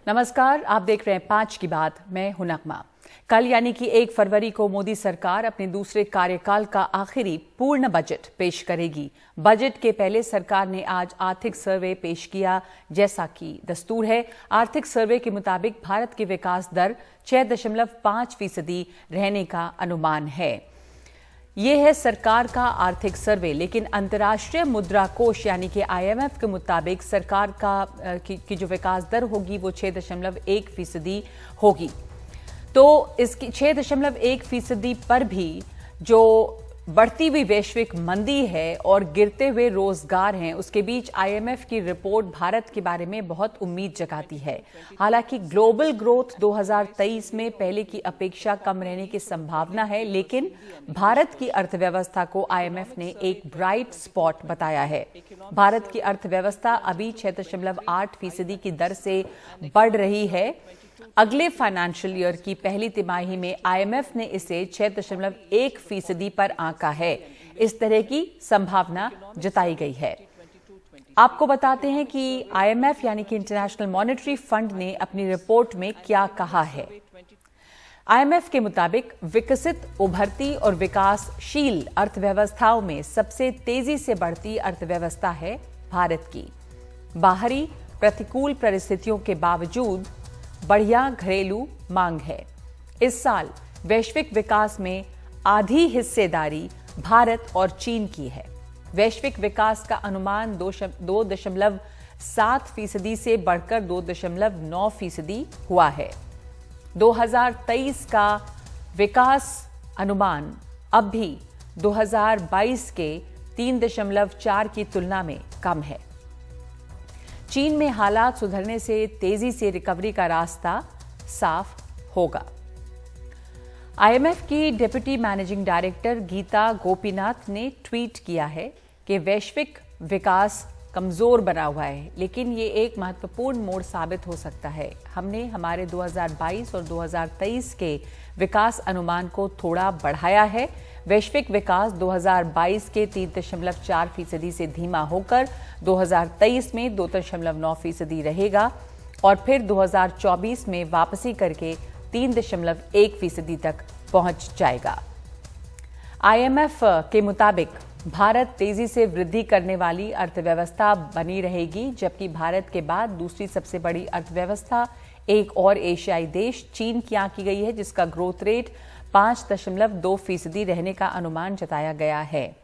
नमस्कार, आप देख रहे हैं 5 की बात। मैं हूं नगमा। कल यानी कि 1 फरवरी को मोदी सरकार अपने दूसरे कार्यकाल का आखिरी पूर्ण बजट पेश करेगी। बजट के पहले सरकार ने आज आर्थिक सर्वे पेश किया। जैसा कि दस्तूर है, आर्थिक सर्वे के मुताबिक भारत की विकास दर 6.5% रहने का अनुमान है। ये है सरकार का आर्थिक सर्वे, लेकिन अंतर्राष्ट्रीय मुद्रा कोष यानी कि IMF के मुताबिक सरकार की जो विकास दर होगी वो 6.1% होगी। तो इसकी 6.1% पर भी जो बढ़ती हुई वैश्विक मंदी है और गिरते हुए रोजगार हैं, उसके बीच IMF की रिपोर्ट भारत के बारे में बहुत उम्मीद जगाती है। हालांकि ग्लोबल ग्रोथ 2023 में पहले की अपेक्षा कम रहने की संभावना है, लेकिन भारत की अर्थव्यवस्था को IMF ने एक ब्राइट स्पॉट बताया है। भारत की अर्थव्यवस्था अभी 6.8% की दर से बढ़ रही है। अगले फाइनेंशियल ईयर की पहली तिमाही में IMF ने इसे 6.1% पर आंका है। इस तरह की संभावना जताई गई है। आपको बताते हैं कि IMF यानी कि इंटरनेशनल मॉनेटरी फंड ने अपनी रिपोर्ट में क्या कहा है। IMF के मुताबिक विकसित, उभरती और विकासशील अर्थव्यवस्थाओं में सबसे तेजी से बढ़ती अर्थव्यवस्था है भारत की। बाहरी प्रतिकूल परिस्थितियों के बावजूद बढ़िया घरेलू मांग है। इस साल वैश्विक विकास में आधी हिस्सेदारी भारत और चीन की है। वैश्विक विकास का अनुमान 2.7% से बढ़कर 2.9% हुआ है। 2023 का विकास अनुमान अब भी 2022 के 3.4 की तुलना में कम है। चीन में हालात सुधरने से तेजी से रिकवरी का रास्ता साफ होगा। IMF की deputy managing director Geeta Gopinath ने ट्वीट किया है कि वैश्विक विकास कमजोर बना हुआ है, लेकिन ये एक महत्वपूर्ण मोड़ साबित हो सकता है। हमने हमारे 2022 और 2023 के विकास अनुमान को थोड़ा बढ़ाया है। वैश्विक विकास 2022 के 3.4% से धीमा होकर 2023 में 2.9% रहेगा और फिर 2024 में वापसी करके 3.1% तक पहुंच जाएगा। IMF के मुताबिक भारत तेजी से वृद्धि करने वाली अर्थव्यवस्था बनी रहेगी, जबकि भारत के बाद दूसरी सबसे बड़ी अर्थव्यवस्था एक और एशियाई देश चीन की आंकी गई है, जिसका ग्रोथ रेट 5.2% रहने का अनुमान जताया गया है।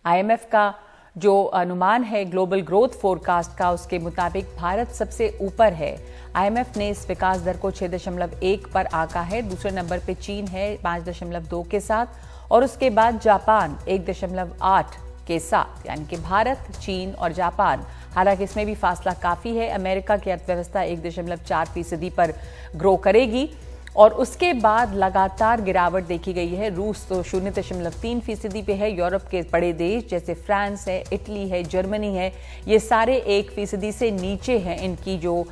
IMF का जो अनुमान है ग्लोबल ग्रोथ फोरकास्ट का, उसके मुताबिक भारत सबसे ऊपर है। IMF ने इस विकास दर को 6.1 पर आंका है। दूसरे नंबर पे चीन है 5.2 के साथ, और उसके बाद जापान 1.8 के साथ। यानी कि भारत, चीन और जापान, हालांकि इसमें भी फासला काफी है। अमेरिका की अर्थव्यवस्था 1.4% पर ग्रो करेगी और उसके बाद लगातार गिरावट देखी गई है। रूस तो 0.3% पे है। यूरोप के बड़े देश जैसे फ्रांस है, इटली है, जर्मनी है, ये सारे 1% से नीचे हैं इनकी जो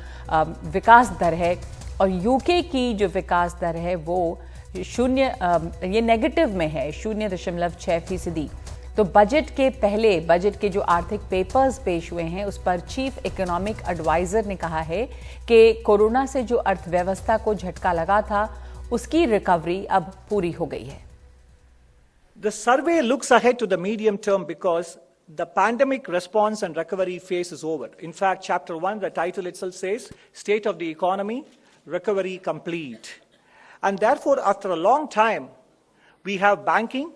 विकास दर है। और यूके की जो विकास दर है वो ये नेगेटिव में है, 0.6%। तो बजट के पहले, बजट के जो आर्थिक पेपर्स पेश हुए हैं उस पर चीफ इकोनॉमिक एडवाइजर ने कहा है कि कोरोना से जो अर्थव्यवस्था को झटका लगा था उसकी रिकवरी अब पूरी हो गई है। The survey looks ahead to the medium term because the pandemic response and recovery phase is over. In fact, chapter 1, the title itself says State of the Economy, Recovery Complete. And therefore, after a long time, we have banking,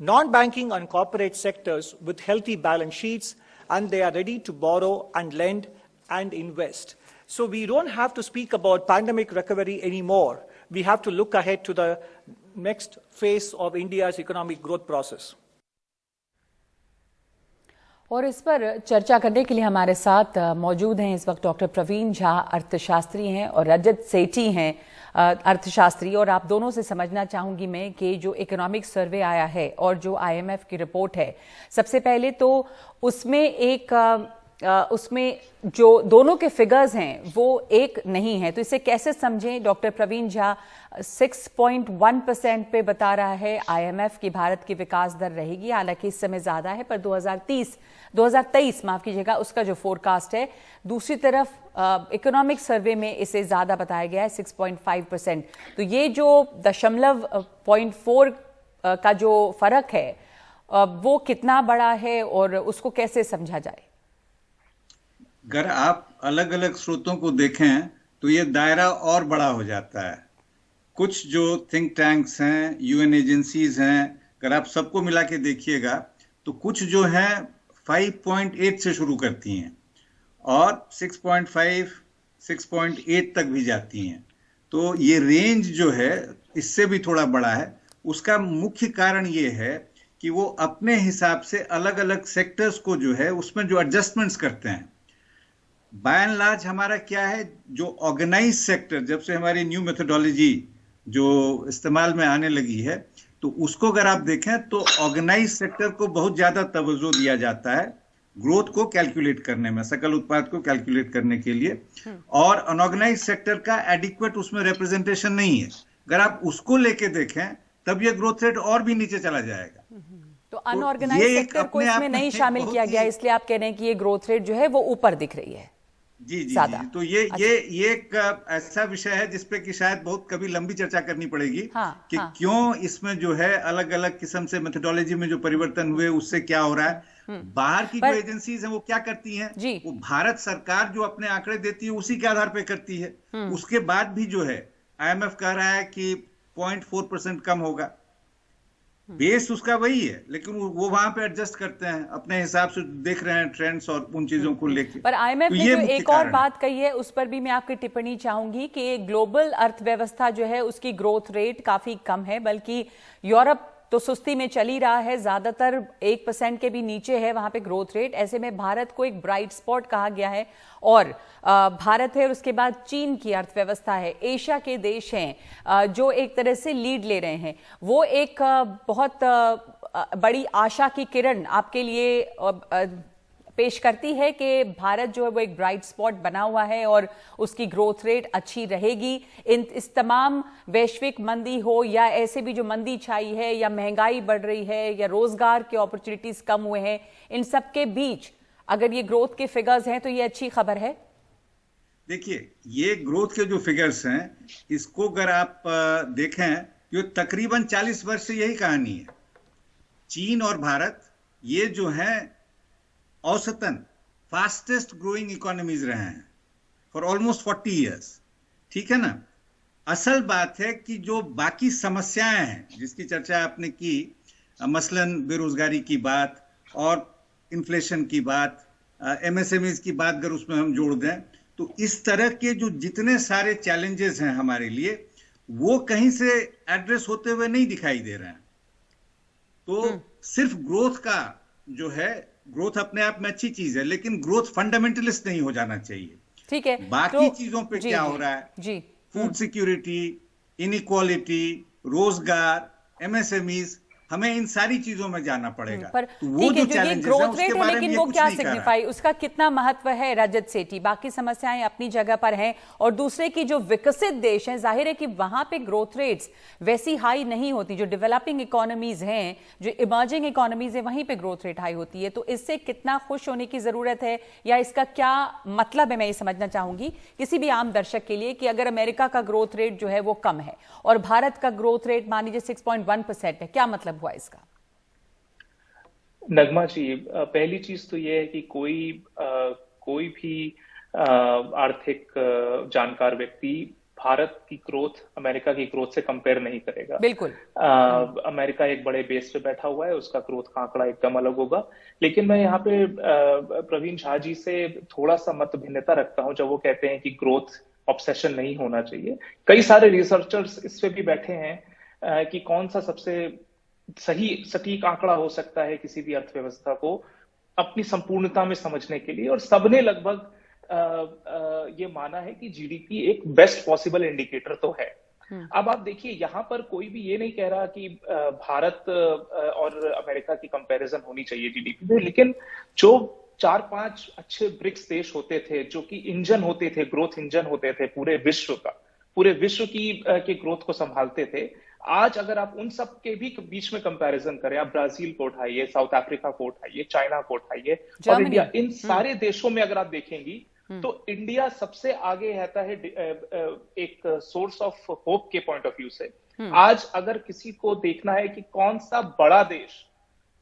non-banking and corporate sectors with healthy balance sheets, and they are ready to borrow and lend and invest. So we don't have to speak about pandemic recovery anymore. We have to look ahead to the next phase of India's economic growth process. और इस पर चर्चा करने के लिए हमारे साथ मौजूद हैं इस वक्त डॉक्टर प्रवीण झा, अर्थशास्त्री हैं, और रजत सेठी हैं, अर्थशास्त्री। और आप दोनों से समझना चाहूंगी मैं कि जो इकोनॉमिक सर्वे आया है और जो IMF की रिपोर्ट है, सबसे पहले तो उसमें एक उसमें जो दोनों के फिगर्स हैं वो एक नहीं है, तो इसे कैसे समझें? डॉक्टर प्रवीण झा 6.1% पे बता रहा है आईएमएफ की भारत की विकास दर रहेगी, हालांकि इस समय ज्यादा है, पर 2023 माफ कीजिएगा उसका जो फोरकास्ट है। दूसरी तरफ इकोनॉमिक सर्वे में इसे ज्यादा बताया गया है 6.5%। तो ये जो 0.4 का जो फर्क है वो कितना बड़ा है और उसको कैसे समझा जाए? अगर आप अलग अलग स्रोतों को देखें तो ये दायरा और बड़ा हो जाता है। कुछ जो थिंक टैंक्स हैं, यूएन एजेंसीज हैं, अगर आप सबको मिला के देखिएगा तो कुछ जो हैं 5.8 से शुरू करती हैं और 6.5, 6.8 तक भी जाती हैं। तो ये रेंज जो है इससे भी थोड़ा बड़ा है। उसका मुख्य कारण ये है कि वो अपने हिसाब से अलग अलग सेक्टर्स को जो है उसमें जो एडजस्टमेंट्स करते हैं। बाय एंड लार्ज हमारा क्या है, जो ऑर्गेनाइज सेक्टर, जब से हमारी न्यू मेथोडोलॉजी जो इस्तेमाल में आने लगी है, तो उसको अगर आप देखें तो ऑर्गेनाइज सेक्टर को बहुत ज्यादा तवज्जो दिया जाता है ग्रोथ को कैलकुलेट करने में, सकल उत्पाद को कैलकुलेट करने के लिए, और अनऑर्गेनाइज सेक्टर का एडिक्वेट उसमें रिप्रेजेंटेशन नहीं है। अगर आप उसको लेके देखें तब ये ग्रोथ रेट और भी नीचे चला जाएगा। तो अनऑर्गेनाइज सेक्टर को इसमें नहीं शामिल किया गया, इसलिए आप कह रहे हैं कि ये ग्रोथ रेट जो है वो ऊपर दिख रही है। जी जी जी। तो ये एक ऐसा विषय है जिसपे कि शायद बहुत कभी लंबी चर्चा करनी पड़ेगी। कि क्यों इसमें जो है अलग अलग किस्म से मेथोडोलॉजी में जो परिवर्तन हुए उससे क्या हो रहा है। बाहर की जो एजेंसीज हैं वो क्या करती हैं, वो भारत सरकार जो अपने आंकड़े देती है उसी के आधार पे करती है। उसके बाद भी जो है आईएमएफ कह रहा है कि 0.4% कम होगा, बेस उसका वही है, लेकिन वो वहां पे एडजस्ट करते हैं अपने हिसाब से, देख रहे हैं ट्रेंड्स और उन चीजों को लेकर। पर आईएमएफ ने जो एक और बात कही है उस पर भी मैं आपकी टिप्पणी चाहूंगी कि ग्लोबल अर्थव्यवस्था जो है उसकी ग्रोथ रेट काफी कम है, बल्कि यूरोप तो सुस्ती में चल ही रहा है, ज्यादातर 1% के भी नीचे है वहां पे ग्रोथ रेट। ऐसे में भारत को एक ब्राइट स्पॉट कहा गया है, और भारत है, उसके बाद चीन की अर्थव्यवस्था है, एशिया के देश हैं जो एक तरह से लीड ले रहे हैं। वो एक बहुत बड़ी आशा की किरण आपके लिए पेश करती है कि भारत जो है वो एक ब्राइट स्पॉट बना हुआ है और उसकी ग्रोथ रेट अच्छी रहेगी। इस तमाम वैश्विक मंदी हो या ऐसे भी जो मंदी छाई है या महंगाई बढ़ रही है या रोजगार के अपॉर्चुनिटीज कम हुए हैं, इन सब के बीच अगर ये ग्रोथ के फिगर्स हैं तो ये अच्छी खबर है। देखिए, ये ग्रोथ के जो फिगर्स हैं इसको अगर आप देखें, ये तकरीबन 40 वर्ष से यही कहानी है। चीन और भारत ये जो है औसतन फास्टेस्ट ग्रोइंग इकोनॉमीज रहे हैं फॉर ऑलमोस्ट 40 इयर्स। ठीक है ना। असल बात है कि जो बाकी समस्याएं हैं जिसकी चर्चा आपने की, मसलन बेरोजगारी की बात और इन्फ्लेशन की बात, एमएसएमईज की बात अगर उसमें हम जोड़ दें, तो इस तरह के जो जितने सारे चैलेंजेस हैं हमारे लिए, वो कहीं से एड्रेस होते हुए नहीं दिखाई दे रहे हैं। तो सिर्फ ग्रोथ का जो है, ग्रोथ अपने आप में अच्छी चीज है, लेकिन ग्रोथ फंडामेंटलिस्ट नहीं हो जाना चाहिए। ठीक है, बाकी चीजों पे क्या हो रहा है, फूड सिक्योरिटी, इनइक्वालिटी, रोजगार, एमएसएमईज, हमें इन सारी चीजों में जाना पड़ेगा। पर तो वो जो चैलेंजेस हैं उसके बारे में, लेकिन वो क्या सिग्निफाई, उसका कितना महत्व है रजत सेठी? बाकी समस्याएं अपनी जगह पर हैं, और दूसरे की जो विकसित देश हैं, जाहिर है कि वहां पे ग्रोथ रेट्स वैसी हाई नहीं होती। जो डेवलपिंग इकोनॉमीज हैं, जो इमर्जिंग इकोनॉमीज हैं, वहीं पे ग्रोथ रेट हाई होती है। तो इससे कितना खुश होने की जरूरत है, या इसका क्या मतलब है, मैं ये समझना चाहूंगी किसी भी आम दर्शक के लिए, कि अगर अमेरिका का ग्रोथ रेट जो है वो कम है और भारत का ग्रोथ रेट मान लीजिए 6.1% है, क्या मतलब हुआ इसका? नगमा जी, पहली चीज तो यह है कि कोई भी आर्थिक जानकार व्यक्ति भारत की ग्रोथ अमेरिका की ग्रोथ से कंपेयर नहीं करेगा। बिल्कुल। अमेरिका एक बड़े बेस पे बैठा हुआ है, उसका ग्रोथ का आंकड़ा एकदम अलग होगा। लेकिन मैं यहाँ पे प्रवीण झा जी से थोड़ा सा मत भिन्नता रखता हूँ जब वो कहते हैं कि ग्रोथ ऑब्सेशन नहीं होना चाहिए। कई सारे रिसर्चर्स इस पे भी बैठे हैं कि कौन सा सबसे सही सटीक आंकड़ा हो सकता है किसी भी अर्थव्यवस्था को अपनी संपूर्णता में समझने के लिए, और सबने लगभग ये माना है कि जीडीपी एक बेस्ट पॉसिबल इंडिकेटर तो है। अब आप देखिए, यहाँ पर कोई भी ये नहीं कह रहा कि भारत और अमेरिका की कंपैरिजन होनी चाहिए जीडीपी में, लेकिन जो 4-5 अच्छे ब्रिक्स देश होते थे जो कि इंजन होते थे, ग्रोथ इंजन होते थे पूरे विश्व का, पूरे विश्व की ग्रोथ को संभालते थे। आज अगर आप उन सब के भी बीच में कंपैरिजन करें, आप ब्राजील को उठाइए, साउथ अफ्रीका को उठाइए, चाइना को उठाइए और इंडिया, इन सारे देशों में अगर आप देखेंगी तो इंडिया सबसे आगे रहता है एक सोर्स ऑफ होप के पॉइंट ऑफ व्यू से। आज अगर किसी को देखना है कि कौन सा बड़ा देश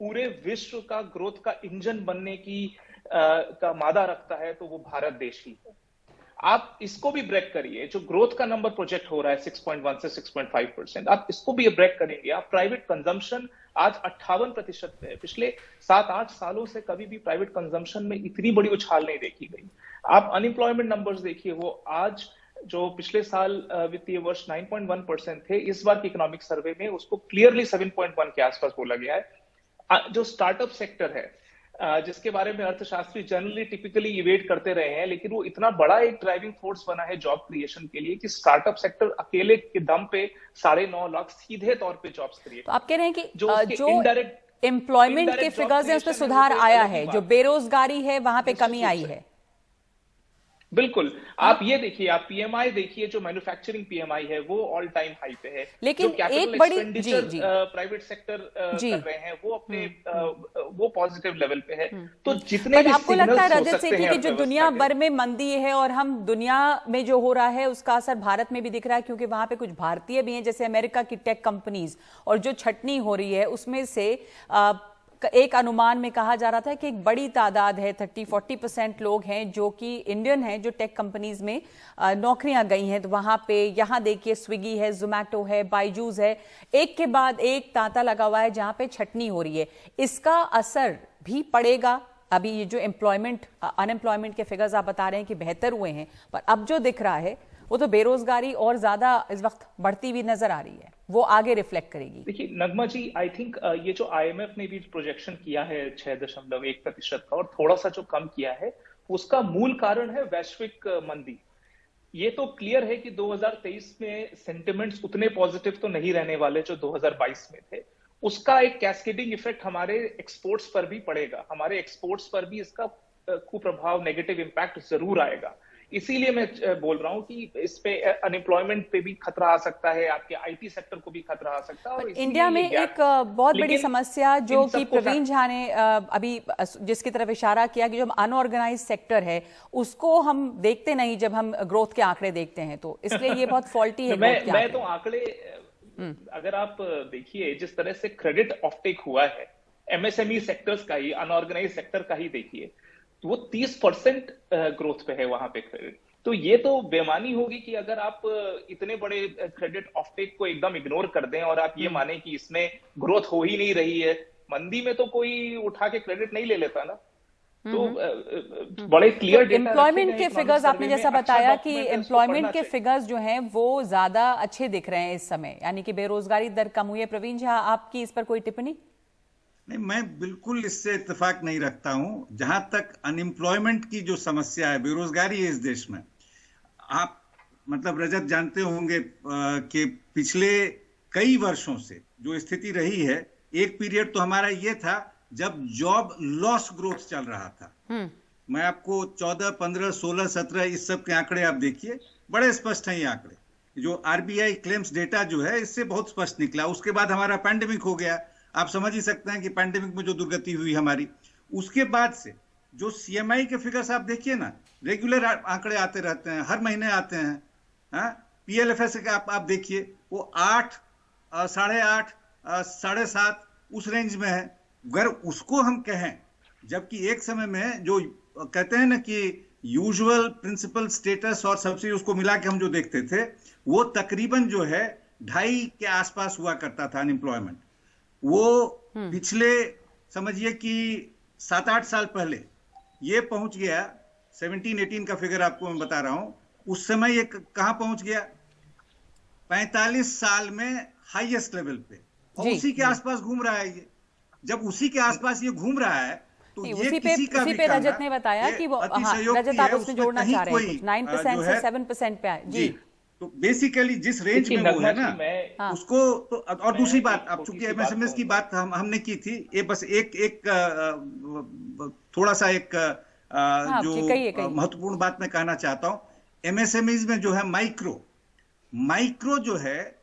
पूरे विश्व का ग्रोथ का इंजन बनने का मादा रखता है तो वो भारत देश ही है। आप इसको भी ब्रेक करिए, जो ग्रोथ का नंबर प्रोजेक्ट हो रहा है 6.1 से 6.5%, आप इसको भी ब्रेक करेंगे। आप प्राइवेट कंजम्पशन आज 58% पे है। पिछले 7-8 सालों से कभी भी प्राइवेट कंजम्पशन में इतनी बड़ी उछाल नहीं देखी गई। आप अनएम्प्लॉयमेंट नंबर्स देखिए, वो आज जो पिछले साल वित्तीय वर्ष 9.1% थे, इस बार के इकोनॉमिक सर्वे में उसको क्लियरली 7.1 के आसपास बोला गया है। जो स्टार्टअप सेक्टर है, जिसके बारे में अर्थशास्त्री जनरली टिपिकली इवेट करते रहे हैं, लेकिन वो इतना बड़ा एक ड्राइविंग फोर्स बना है जॉब क्रिएशन के लिए कि स्टार्टअप सेक्टर अकेले के दम पे 9.5 लाख सीधे तौर पे जॉब्स क्रिएट। तो आप कह रहे हैं कि जो इनडायरेक्ट एम्प्लॉयमेंट के फिगर्स हैं उसमें सुधार आया है, जो बेरोजगारी है वहां पे कमी आई है। बिल्कुल, आप ये देखिए, आप पीएमआई देखिए, जो मैन्युफैक्चरिंग पीएमआई है वो ऑल टाइम हाई पे है। लेकिन एक बड़ी प्राइवेट सेक्टर कर रहे हैं वो अपने वो पॉजिटिव लेवल पे है। तो जितने भी आपको लगता है रजत सिंह की जो दुनिया भर में मंदी है और हम दुनिया में जो हो रहा है उसका असर भारत में भी दिख रहा है, क्योंकि वहां पे कुछ भारतीय भी हैं, जैसे अमेरिका की टेक कंपनीज, और जो छटनी हो रही है उसमें से एक अनुमान में कहा जा रहा था कि एक बड़ी तादाद है, 30-40% लोग हैं जो कि इंडियन हैं, जो टेक कंपनीज में नौकरियां गई हैं। तो वहां पे यहाँ देखिए स्विगी है, जोमैटो है, बायजूस है, एक के बाद एक तांता लगा हुआ है जहां पे छटनी हो रही है। इसका असर भी पड़ेगा। अभी ये जो अनएम्प्लॉयमेंट के फिगर्स आप बता रहे हैं कि बेहतर हुए हैं, पर अब जो दिख रहा है वो तो बेरोजगारी और ज्यादा इस वक्त बढ़ती हुई नजर आ रही है, वो आगे रिफ्लेक्ट करेगी। देखिए नगमा जी, आई थिंक ये जो आईएमएफ ने भी प्रोजेक्शन किया है 6.1% का और थोड़ा सा जो कम किया है, उसका मूल कारण है वैश्विक मंदी। ये तो क्लियर है कि 2023 में सेंटिमेंट्स उतने पॉजिटिव तो नहीं रहने वाले जो 2022 में थे। उसका एक कैस्केडिंग इफेक्ट हमारे एक्सपोर्ट्स पर भी पड़ेगा, हमारे एक्सपोर्ट्स पर भी इसका कुप्रभाव, नेगेटिव इंपैक्ट जरूर आएगा। इसीलिए मैं बोल रहा हूं कि इस पे अनएम्प्लॉयमेंट पे भी खतरा आ सकता है, आपके आईटी सेक्टर को भी खतरा आ सकता है। और इंडिया में एक बहुत बड़ी समस्या जो कि प्रवीण झा ने अभी जिसकी तरफ इशारा किया कि जो अनऑर्गेनाइज सेक्टर है उसको हम देखते नहीं जब हम ग्रोथ के आंकड़े देखते हैं, तो इसलिए ये बहुत फॉल्टी है। मैं तो आंकड़े अगर आप देखिए, जिस तरह से क्रेडिट ऑफटेक हुआ है एमएसएमई सेक्टर्स का ही, अनऑर्गेनाइज सेक्टर का ही देखिए, तो वो 30% ग्रोथ पे है वहां पे क्रेडिट। तो ये तो बेमानी होगी कि अगर आप इतने बड़े क्रेडिट ऑफटेक को एकदम इग्नोर कर दें और आप ये माने कि इसमें ग्रोथ हो ही नहीं रही है। मंदी में तो कोई उठा के क्रेडिट नहीं ले लेता ना। तो बड़े क्लियर डेटा, एम्प्लॉयमेंट के फिगर्स आपने जैसा बताया कि एम्प्लॉयमेंट के फिगर्स जो हैं वो ज्यादा अच्छे दिख रहे हैं इस समय, यानी कि बेरोजगारी दर कम हुई है। प्रवीण झा, आपकी इस पर कोई टिप्पणी? नहीं, मैं बिल्कुल इससे इत्तेफाक नहीं रखता हूं। जहां तक अनएम्प्लॉयमेंट की जो समस्या है, बेरोजगारी है इस देश में, आप मतलब रजत जानते होंगे कि पिछले कई वर्षों से जो स्थिति रही है, एक पीरियड तो हमारा ये था जब जॉब लॉस ग्रोथ चल रहा था। मैं आपको 14, 15, 16, 17 इस सब के आंकड़े आप देखिए, बड़े स्पष्ट हैं ये आंकड़े। जो आरबीआई क्लेम्स डेटा जो है इससे बहुत स्पष्ट निकला। उसके बाद हमारा पैंडेमिक हो गया, आप समझ ही सकते हैं कि पैंडेमिक में जो दुर्गति हुई हमारी, उसके बाद से जो सीएमआई के फिगर्स आप देखिए ना, रेगुलर आंकड़े आते रहते हैं, हर महीने आते हैं। पीएलएफएस के आप देखिए, वो 8, 8.5, 7.5 उस रेंज में है। अगर उसको हम कहें, जबकि एक समय में जो कहते हैं ना कि यूजुअल प्रिंसिपल स्टेटस और सब्सिडी, उसको मिला के हम जो देखते थे, वो तकरीबन जो है 2.5 के आसपास हुआ करता था अनएम्प्लॉयमेंट। वो पिछले समझिए कि 7-8 साल पहले ये पहुंच गया 17-18 का फिगर आपको मैं बता रहा हूं। उस समय ये कहां पहुंच गया? 45 साल में हाईएस्ट लेवल पे, और उसी के आसपास घूम रहा है ये। जब उसी के आसपास ये घूम रहा है तो ये किसी का भी रजत ने बताया कि वो, रजत आप उसमें जोड़ना चाह रहे हैं 9% से 7% पे आए। जी तो बेसिकली जिस रेंज में वो है ना उसको तो, और दूसरी बात, अब चूंकि एमएसएमएस की बात हमने की थी, ये बस एक थोड़ा सा एक जो महत्वपूर्ण बात मैं कहना चाहता हूं, एमएसएमईज में जो है माइक्रो जो है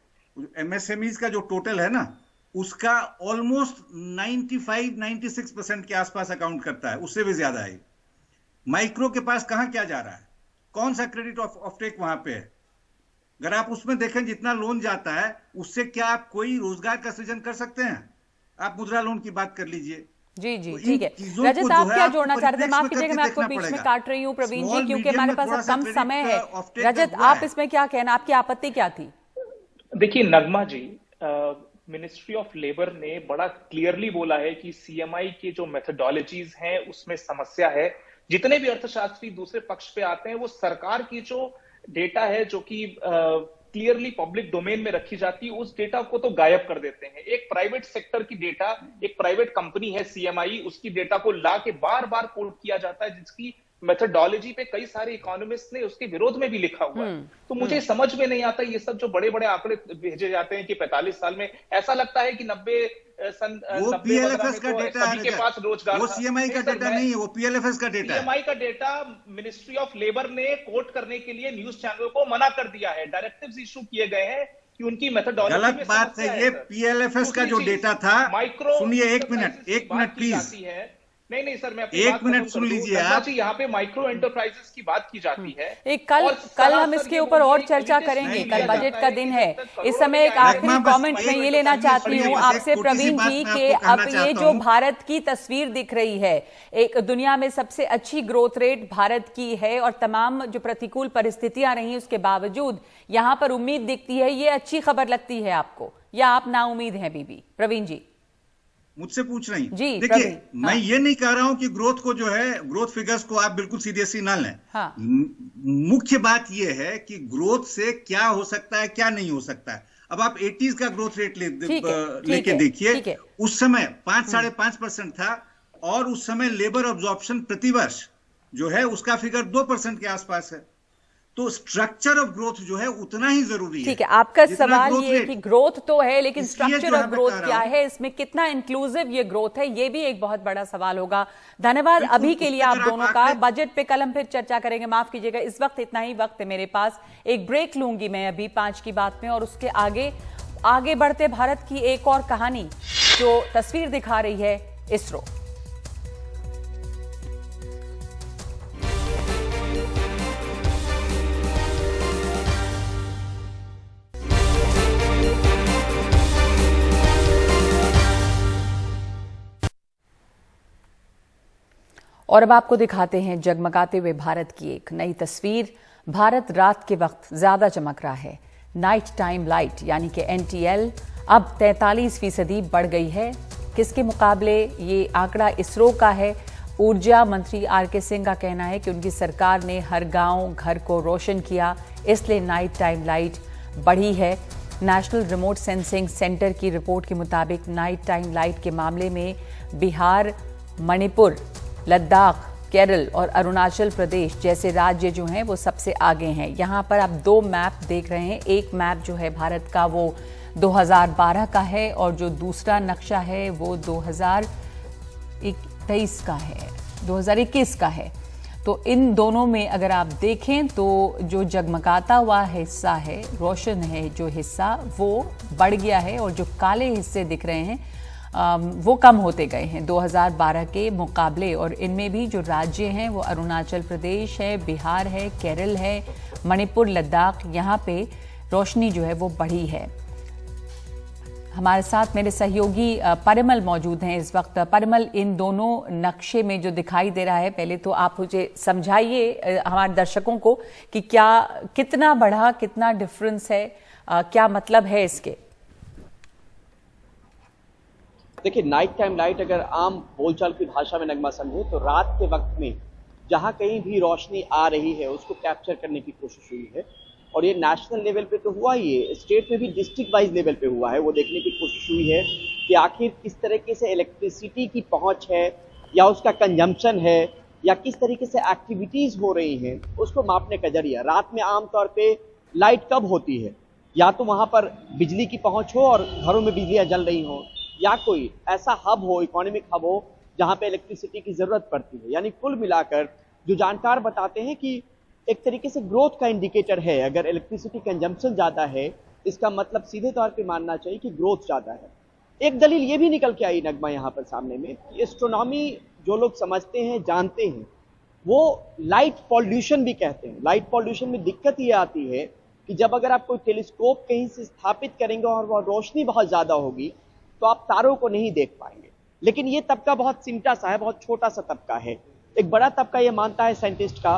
एमएसएमईज का जो टोटल है ना, उसका ऑलमोस्ट 95-96% के आसपास अकाउंट करता है, उससे भी ज्यादा है। माइक्रो के पास कहां क्या जा रहा है, कौन सा क्रेडिट ऑफ टेक वहां पे है? अगर आप उसमें देखें जितना लोन जाता है उससे क्या आप कोई रोजगार का सृजन कर सकते हैं? आप मुद्रा लोन की बात कर लीजिए। जी जी ठीक है। रजत, आप क्या जोड़ना चाह रहे थे? माफ कीजिएगा, मैं आपको बीच में काट रही हूँ प्रवीण जी, क्योंकि हमारे पास अब कम समय है। रजत, आप इसमें क्या कहना, आपकी आपत्ति क्या थी? देखिए नगमा जी, मिनिस्ट्री ऑफ लेबर ने बड़ा क्लियरली बोला है कि सीएमआई के जो मेथोडोलॉजीज हैं उसमें समस्या है। जितने भी अर्थशास्त्री दूसरे पक्ष पे आते हैं वो सरकार की जो डेटा है जो कि क्लियरली पब्लिक डोमेन में रखी जाती है उस डेटा को तो गायब कर देते हैं। एक प्राइवेट सेक्टर की डेटा, एक प्राइवेट कंपनी है सीएमआई, उसकी डेटा को ला के बार बार कोट किया जाता है, जिसकी मेथोडोलॉजी पे कई सारे इकोनॉमिस्ट ने उसके विरोध में भी लिखा हुआ है। तो मुझे समझ में नहीं आता ये सब जो बड़े बड़े आंकड़े भेजे जाते हैं कि 45 साल में, ऐसा लगता है कि 90 वो पीएलएफएस का डेटा है, के पास रोजगार, वो सीएमआई का डेटा नहीं है, वो पीएलएफएस का डेटा है। सीएमआई का डेटा मिनिस्ट्री ऑफ लेबर ने कोट करने के लिए न्यूज चैनल को मना कर दिया है, डायरेक्टिव्स इशू किए गए हैं कि उनकी मेथोडोलॉजी में गलत बात है। ये पीएलएफएस का जो डेटा था, सुनिए एक मिनट प्लीज, नहीं सर, मैं एक मिनट सुन लीजिए आप। यहाँ पे माइक्रो एंटरप्राइजेस की बात की जाती है। एक कल हम इसके ऊपर और चर्चा करेंगे, कल बजट का दिन है। इस समय एक आखिरी कमेंट मैं ये लेना चाहती हूँ आपसे प्रवीण जी के, अब ये जो भारत की तस्वीर दिख रही है, एक दुनिया में सबसे अच्छी ग्रोथ रेट भारत की है और तमाम जो प्रतिकूल परिस्थितियां रही उसके बावजूद यहाँ पर उम्मीद दिखती है, ये अच्छी खबर लगती है आपको या आप नाउम्मीद हैं बीबी? प्रवीण जी मुझसे पूछ रही हैं। देखिए मैं ये नहीं कह रहा हूं कि ग्रोथ को जो है, ग्रोथ फिगर्स को आप बिल्कुल सीरियसली ना लें। मुख्य बात ये है कि ग्रोथ से क्या हो सकता है, क्या नहीं हो सकता है। अब आप 80s का ग्रोथ रेट लेके देखिए, उस समय 5-5.5% था और उस समय लेबर अब्जॉर्प्शन प्रतिवर्ष जो है उसका फिगर 2% के आसपास है। तो स्ट्रक्चर ऑफ ग्रोथ जो है उतना ही जरूरी है। ठीक है, आपका सवाल ये है कि ग्रोथ तो है लेकिन स्ट्रक्चर ऑफ ग्रोथ क्या है, इसमें कितना इंक्लूसिव ये ग्रोथ है, ये भी एक बहुत बड़ा सवाल होगा। धन्यवाद अभी के लिए आप दोनों का। बजट पे कल हम फिर चर्चा करेंगे। माफ कीजिएगा, इस वक्त इतना ही वक्त है मेरे पास। एक ब्रेक लूंगी मैं अभी 5 की बात में, और उसके आगे बढ़ते भारत की एक और कहानी जो तस्वीर दिखा रही है इसरो। और अब आपको दिखाते हैं जगमगाते हुए भारत की एक नई तस्वीर। भारत रात के वक्त ज्यादा चमक रहा है। नाइट टाइम लाइट यानी कि NTL अब 43% बढ़ गई है। किसके मुकाबले? ये आंकड़ा इसरो का है। ऊर्जा मंत्री RK सिंह का कहना है कि उनकी सरकार ने हर गांव घर को रोशन किया, इसलिए नाइट टाइम लाइट बढ़ी है। नेशनल रिमोट सेंसिंग सेंटर की रिपोर्ट के मुताबिक नाइट टाइम लाइट के मामले में बिहार, मणिपुर, लद्दाख, केरल और अरुणाचल प्रदेश जैसे राज्य जो हैं वो सबसे आगे हैं। यहाँ पर आप 2 मैप देख रहे हैं। एक मैप जो है भारत का वो 2012 का है और जो दूसरा नक्शा है वो 2023 का है, 2021 का है। तो इन दोनों में अगर आप देखें तो जो जगमगाता हुआ हिस्सा है, रोशन है जो हिस्सा, वो बढ़ गया है और जो काले हिस्से दिख रहे हैं वो कम होते गए हैं 2012 के मुकाबले। और इनमें भी जो राज्य हैं वो अरुणाचल प्रदेश है, बिहार है, केरल है, मणिपुर, लद्दाख, यहाँ पे रोशनी जो है वो बढ़ी है। हमारे साथ मेरे सहयोगी परिमल मौजूद हैं इस वक्त। परिमल, इन दोनों नक्शे में जो दिखाई दे रहा है, पहले तो आप मुझे समझाइए हमारे दर्शकों को कि क्या, कितना बढ़ा, कितना डिफरेंस है, क्या मतलब है इसके? देखिए, नाइट टाइम लाइट अगर आम बोलचाल की भाषा में नगमा समझे तो रात के वक्त में जहां कहीं भी रोशनी आ रही है उसको कैप्चर करने की कोशिश हुई है। और ये नेशनल लेवल पे तो हुआ ही है, स्टेट में भी डिस्ट्रिक्ट वाइज लेवल पे हुआ है। वो देखने की कोशिश हुई है कि आखिर किस तरीके से इलेक्ट्रिसिटी की पहुंच है या उसका कंजम्पशन है या किस तरीके से एक्टिविटीज हो रही हैं, उसको मापने का जरिया। रात में आमतौर पे लाइट कब होती है, या तो वहां पर बिजली की पहुंच हो और घरों में बिजलियां जल रही हो, या कोई ऐसा हब हो, इकोनॉमिक हब हो, जहां पे इलेक्ट्रिसिटी की जरूरत पड़ती है। यानी कुल मिलाकर जो जानकार बताते हैं कि एक तरीके से ग्रोथ का इंडिकेटर है। अगर इलेक्ट्रिसिटी कंजम्पशन ज्यादा है, इसका मतलब सीधे तौर पे मानना चाहिए कि ग्रोथ ज्यादा है। एक दलील ये भी निकल के आई नगमा यहाँ पर सामने में, एस्ट्रोनॉमी जो लोग समझते हैं, जानते हैं, वो लाइट पॉल्यूशन भी कहते हैं। लाइट पॉल्यूशन में दिक्कत ये आती है कि जब अगर आप कोई टेलीस्कोप कहीं से स्थापित करेंगे और वह रोशनी बहुत ज्यादा होगी तो आप तारों को नहीं देख पाएंगे। लेकिन ये तबका बहुत सिमटा सा है, बहुत छोटा सा तबका है। एक बड़ा तबका ये मानता है साइंटिस्ट का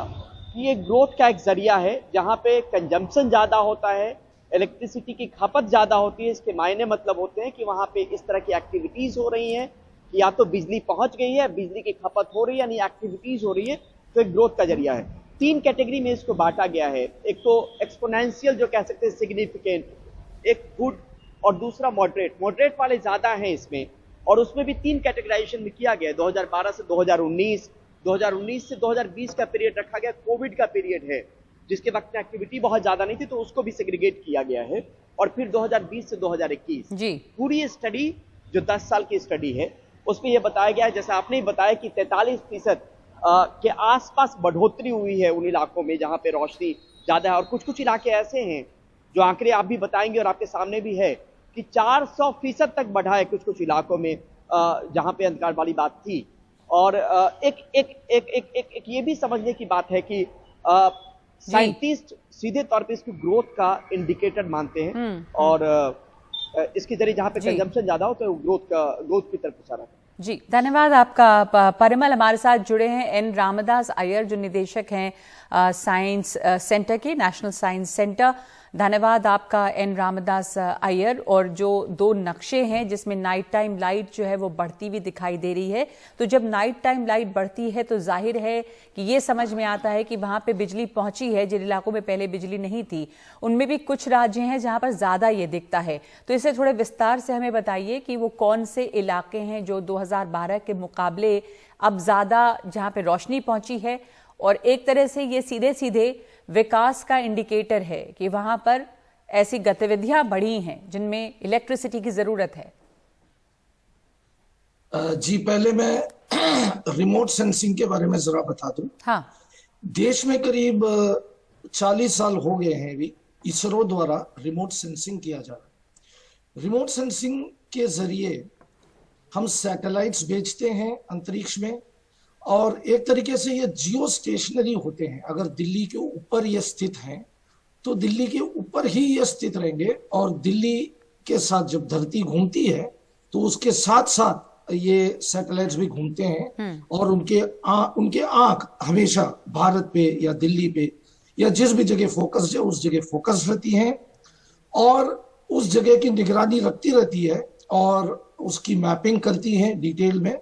कि ये ग्रोथ का एक जरिया है, जहां पे कंजम्पशन ज्यादा होता है, इलेक्ट्रिसिटी की खपत ज्यादा होती है। इसके मायने मतलब होते हैं कि वहां पे इस तरह की एक्टिविटीज हो रही हैं कि या तो बिजली पहुंच गई है, बिजली की खपत हो रही है, यानी एक्टिविटीज हो रही है, तो एक ग्रोथ का जरिया है। 3 कैटेगरी में इसको बांटा गया है। एक तो एक्सपोनेंशियल जो कह सकते हैं सिग्निफिकेंट, एक गुड, और दूसरा मॉडरेट। मॉडरेट वाले ज्यादा हैं इसमें, और उसमें भी 3 कैटेगराइजेशन में किया गया है। 2012 से 2019, 2019 से 2020 का पीरियड रखा गया, कोविड का पीरियड है जिसके वक्त में एक्टिविटी बहुत ज्यादा नहीं थी, तो उसको भी सेग्रीगेट किया गया है। और फिर 2020 से 2021 जी पूरी स्टडी जो 10 साल की स्टडी है, उसमें यह बताया गया है, जैसे आपने ही बताया, कि 43% के आसपास बढ़ोतरी हुई है उन इलाकों में जहां पे रोशनी ज्यादा है। और कुछ कुछ इलाके ऐसे हैं जो आंकड़े आप भी बताएंगे और आपके सामने भी है कि 400% तक बढ़ा है कुछ कुछ इलाकों में जहां पे अंधकार वाली बात थी। और एक ये भी समझने की बात है कि साइंटिस्ट सीधे तौर पे इसकी ग्रोथ का इंडिकेटर मानते हैं, और इसके जरिए जहां पे कंजम्पशन ज्यादा हो तो ग्रोथ की तरफ इशारा है। जी धन्यवाद आपका। परिमल हमारे साथ जुड़े हैं एन रामदास अय्यर, जो निदेशक हैं साइंस सेंटर के, नेशनल साइंस सेंटर। धन्यवाद आपका एन रामदास अय्यर। और जो 2 नक्शे हैं जिसमें नाइट टाइम लाइट जो है वो बढ़ती हुई दिखाई दे रही है, तो जब नाइट टाइम लाइट बढ़ती है तो जाहिर है कि ये समझ में आता है कि वहां पे बिजली पहुंची है। जिन इलाकों में पहले बिजली नहीं थी उनमें भी कुछ राज्य हैं जहां पर ज्यादा ये दिखता है। तो इसे थोड़े विस्तार से हमें बताइए कि वो कौन से इलाके हैं जो 2012 के मुकाबले अब ज्यादा जहां पे रोशनी पहुंची है, और एक तरह से ये सीधे सीधे विकास का इंडिकेटर है कि वहां पर ऐसी गतिविधियां बढ़ी हैं जिनमें इलेक्ट्रिसिटी की जरूरत है। जी पहले मैं रिमोट सेंसिंग के बारे में जरा बता दूं। हाँ, देश में करीब 40 साल हो गए हैं अभी इसरो द्वारा रिमोट सेंसिंग किया जा रहा है। रिमोट सेंसिंग के जरिए हम सैटेलाइट्स भेजते हैं अंतरिक्ष में, और एक तरीके से ये जियो स्टेशनरी होते हैं। अगर दिल्ली के ऊपर ये स्थित हैं तो दिल्ली के ऊपर ही ये स्थित रहेंगे, और दिल्ली के साथ जब धरती घूमती है तो उसके साथ साथ ये सैटेलाइट्स भी घूमते हैं, और उनके आंख हमेशा भारत पे या दिल्ली पे या जिस भी जगह फोकस है उस जगह फोकस रहती हैं, और उस जगह की निगरानी रखती रहती है और उसकी मैपिंग करती है डिटेल में।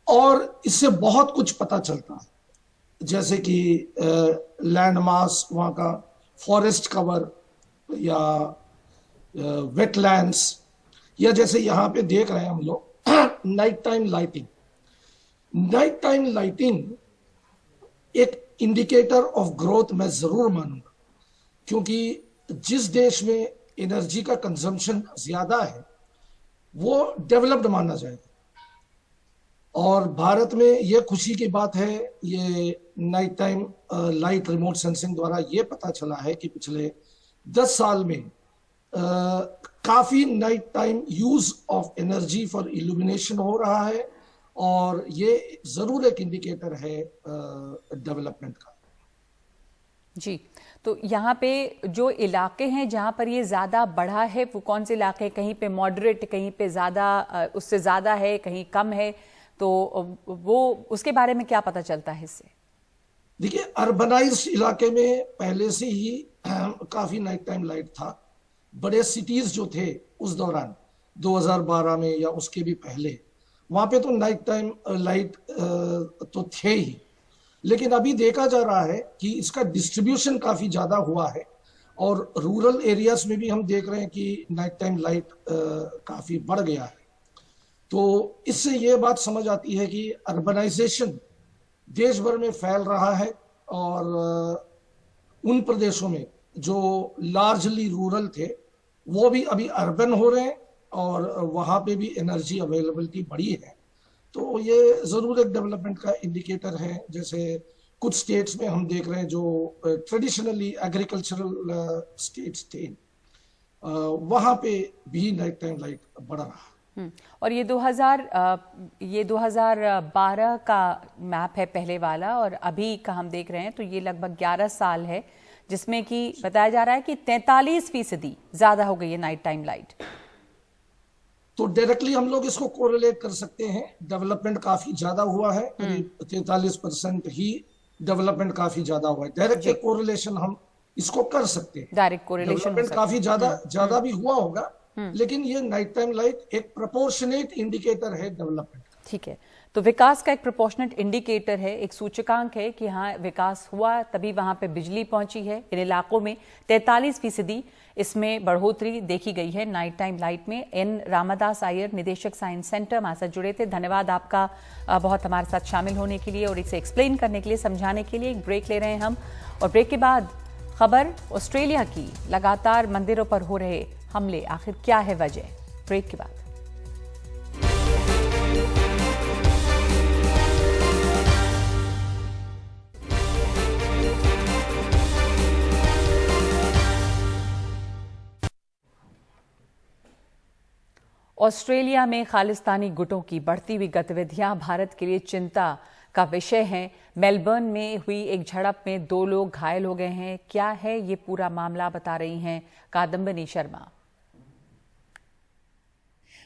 और इससे बहुत कुछ पता चलता है, जैसे कि लैंड मास, वहाँ का फॉरेस्ट कवर या वेटलैंड्स, या जैसे यहाँ पे देख रहे हैं हम लोग night time lighting. Night time lighting एक इंडिकेटर ऑफ ग्रोथ मैं जरूर मानूंगा, क्योंकि जिस देश में एनर्जी का कंजम्पशन ज्यादा है वो डेवलप्ड माना जाएगा। और भारत में ये खुशी की बात है, ये night time light remote sensing द्वारा ये पता चला है कि पिछले 10 साल में काफी night time use of energy for illumination हो रहा है, और ये जरूर एक इंडिकेटर है डेवलपमेंट का। जी, तो यहाँ पे जो इलाके हैं जहाँ पर ये ज़्यादा बढ़ा है वो कौन से इलाके? कहीं पे मॉडरेट, कहीं पे ज़्यादा, उससे ज़्यादा है, कहीं कम है, तो वो उसके बारे में क्या पता चलता है इससे? देखिए, अर्बनाइज्ड इलाके में पहले से ही काफी नाइट टाइम लाइट था। बड़े सिटीज जो थे उस दौरान 2012 में या उसके भी पहले, वहां पे तो नाइट टाइम लाइट तो थे ही, लेकिन अभी देखा जा रहा है कि इसका डिस्ट्रीब्यूशन काफी ज्यादा हुआ है, और रूरल एरियाज में भी हम देख रहे हैं कि नाइट टाइम लाइट काफी बढ़ गया है। तो इससे ये बात समझ आती है कि अर्बनाइजेशन देश भर में फैल रहा है, और उन प्रदेशों में जो लार्जली रूरल थे वो भी अभी अर्बन हो रहे हैं और वहाँ पे भी एनर्जी अवेलेबिलिटी बढ़ी है। तो ये जरूर एक डेवलपमेंट का इंडिकेटर है। जैसे कुछ स्टेट्स में हम देख रहे हैं जो ट्रेडिशनली एग्रीकल्चरल स्टेट्स थे, वहाँ पे भी नाइट टाइम लाइट बढ़ रहा। और ये 2012 का मैप है पहले वाला, और अभी का हम देख रहे हैं तो ये लगभग 11 साल है, जिसमें कि बताया जा रहा है कि 43% ज्यादा हो गई है नाइट टाइम लाइट। तो डायरेक्टली हम लोग इसको कोरिलेट कर सकते हैं, डेवलपमेंट काफी ज्यादा हुआ है, करीब 43% ही डेवलपमेंट काफी ज्यादा हुआ है। डायरेक्ट कोरिलेशन हम इसको कर सकते हैं, डायरेक्ट कोरिलेशन डेवलपमेंट काफी ज्यादा भी हुआ होगा, लेकिन ये नाइट टाइम लाइट एक प्रोपोर्शनेट इंडिकेटर है डेवलपमेंट। ठीक है, तो विकास का एक प्रोपोर्शनेट इंडिकेटर है, एक सूचकांक है कि हाँ विकास हुआ, तभी वहां पे बिजली पहुंची है इन इलाकों में। 43% इसमें बढ़ोतरी देखी गई है नाइट टाइम लाइट में। एन रामादास आयर, निदेशक साइंस सेंटर, हमारे साथ जुड़े थे। धन्यवाद आपका बहुत हमारे साथ शामिल होने के लिए और इसे एक्सप्लेन करने के लिए, समझाने के लिए। एक ब्रेक ले रहे हैं हम, और ब्रेक के बाद खबर ऑस्ट्रेलिया की, लगातार मंदिरों पर हो रहे हमले, आखिर क्या है वजह। ब्रेक के बाद ऑस्ट्रेलिया में खालिस्तानी गुटों की बढ़ती हुई गतिविधियां भारत के लिए चिंता का विषय हैं। मेलबर्न में हुई एक झड़प में 2 लोग घायल हो गए हैं। क्या है ये पूरा मामला, बता रही हैं कादम्बिनी शर्मा।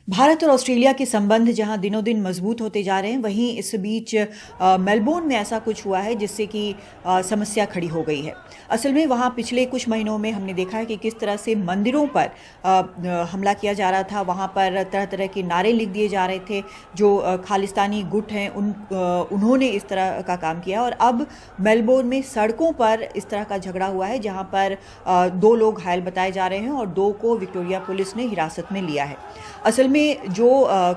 भारत और ऑस्ट्रेलिया के संबंध जहां दिनों दिन मजबूत होते जा रहे हैं, वहीं इस बीच मेलबोर्न में ऐसा कुछ हुआ है जिससे कि समस्या खड़ी हो गई है। असल में वहां पिछले कुछ महीनों में हमने देखा है कि किस तरह से मंदिरों पर हमला किया जा रहा था। वहां पर तरह तरह के नारे लिख दिए जा रहे थे। जो खालिस्तानी गुट हैं उन्होंने इस तरह का काम किया। और अब मेलबोर्न में सड़कों पर इस तरह का झगड़ा हुआ है, जहां पर 2 लोग घायल बताए जा रहे हैं और 2 को विक्टोरिया पुलिस ने हिरासत में लिया है। असल में जो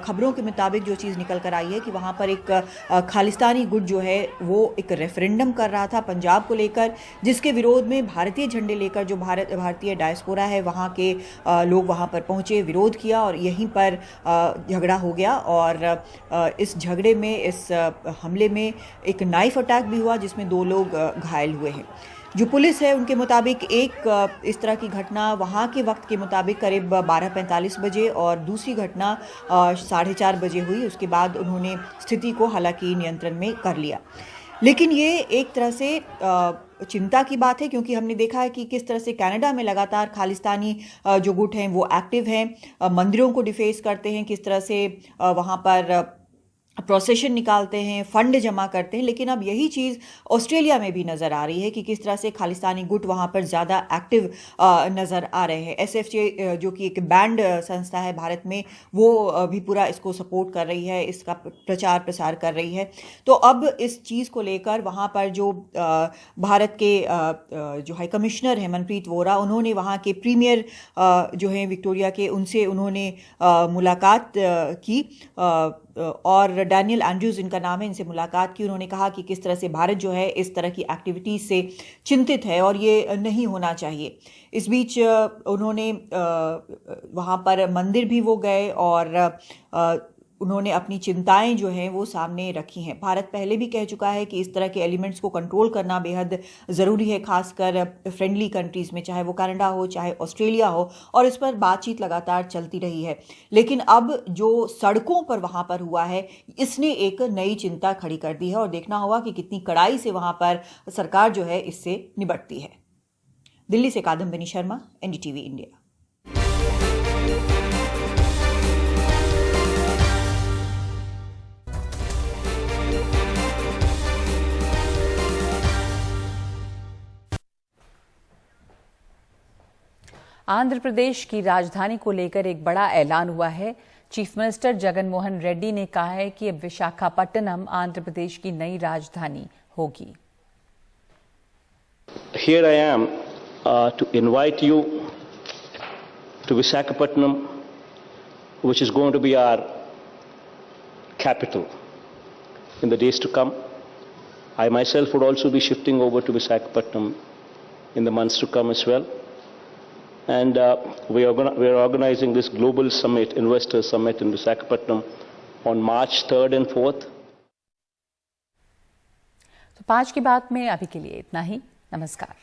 खबरों के मुताबिक जो चीज़ निकल कर आई है कि वहाँ पर एक खालिस्तानी गुट जो है वो एक रेफरेंडम कर रहा था पंजाब को लेकर, जिसके विरोध में भारतीय झंडे लेकर जो भारतीय डायस्पोरा है वहाँ के लोग वहाँ पर पहुँचे, विरोध किया और यहीं पर झगड़ा हो गया। और इस झगड़े में, इस हमले में एक नाइफ अटैक भी हुआ जिसमें 2 लोग घायल हुए हैं। जो पुलिस है उनके मुताबिक एक इस तरह की घटना वहाँ के वक्त के मुताबिक करीब 12:45 बजे और दूसरी घटना 4:30 बजे हुई। उसके बाद उन्होंने स्थिति को हालांकि नियंत्रण में कर लिया। लेकिन ये एक तरह से चिंता की बात है, क्योंकि हमने देखा है कि किस तरह से कनाडा में लगातार खालिस्तानी जो गुट हैं वो एक्टिव हैं, मंदिरों को डिफेस करते हैं, किस तरह से वहाँ पर प्रोसेशन निकालते हैं, फंड जमा करते हैं। लेकिन अब यही चीज़ ऑस्ट्रेलिया में भी नज़र आ रही है कि किस तरह से खालिस्तानी गुट वहाँ पर ज़्यादा एक्टिव नज़र आ रहे हैं। SFJ जो कि एक बैंड संस्था है भारत में, वो भी पूरा इसको सपोर्ट कर रही है, इसका प्रचार प्रसार कर रही है। तो अब इस चीज़ को लेकर वहाँ पर जो भारत के जो हाई कमिश्नर हैं मनप्रीत वोरा, उन्होंने वहाँ के प्रीमियर जो हैं विक्टोरिया के, उनसे उन्होंने मुलाकात की और डैनियल एंड्रूज इनका नाम है, इनसे मुलाकात की। उन्होंने कहा कि किस तरह से भारत जो है इस तरह की एक्टिविटीज़ से चिंतित है और ये नहीं होना चाहिए। इस बीच उन्होंने वहाँ पर मंदिर भी वो गए और उन्होंने अपनी चिंताएं जो हैं वो सामने रखी हैं। भारत पहले भी कह चुका है कि इस तरह के एलिमेंट्स को कंट्रोल करना बेहद ज़रूरी है, खासकर फ्रेंडली कंट्रीज़ में, चाहे वो कनाडा हो चाहे ऑस्ट्रेलिया हो, और इस पर बातचीत लगातार चलती रही है। लेकिन अब जो सड़कों पर वहाँ पर हुआ है, इसने एक नई चिंता खड़ी कर दी है और देखना होगा कि कितनी कड़ाई से वहाँ पर सरकार जो है इससे निपटती है। दिल्ली से कादम्बिनी शर्मा, NDTV इंडिया। आंध्र प्रदेश की राजधानी को लेकर एक बड़ा ऐलान हुआ है। चीफ मिनिस्टर जगन मोहन रेड्डी ने कहा है कि अब विशाखापट्टनम आंध्र प्रदेश की नई राजधानी होगी। Here I am to invite you to Visakhapatnam, which is going to be our capital in the days to come. I myself would also be shifting over to Visakhapatnam in the months to come as well. And we are organizing this global summit, investor summit in Visakhapatnam on March 3rd and 4th. तो 5 की बात में अभी के लिए इतना ही। नमस्कार।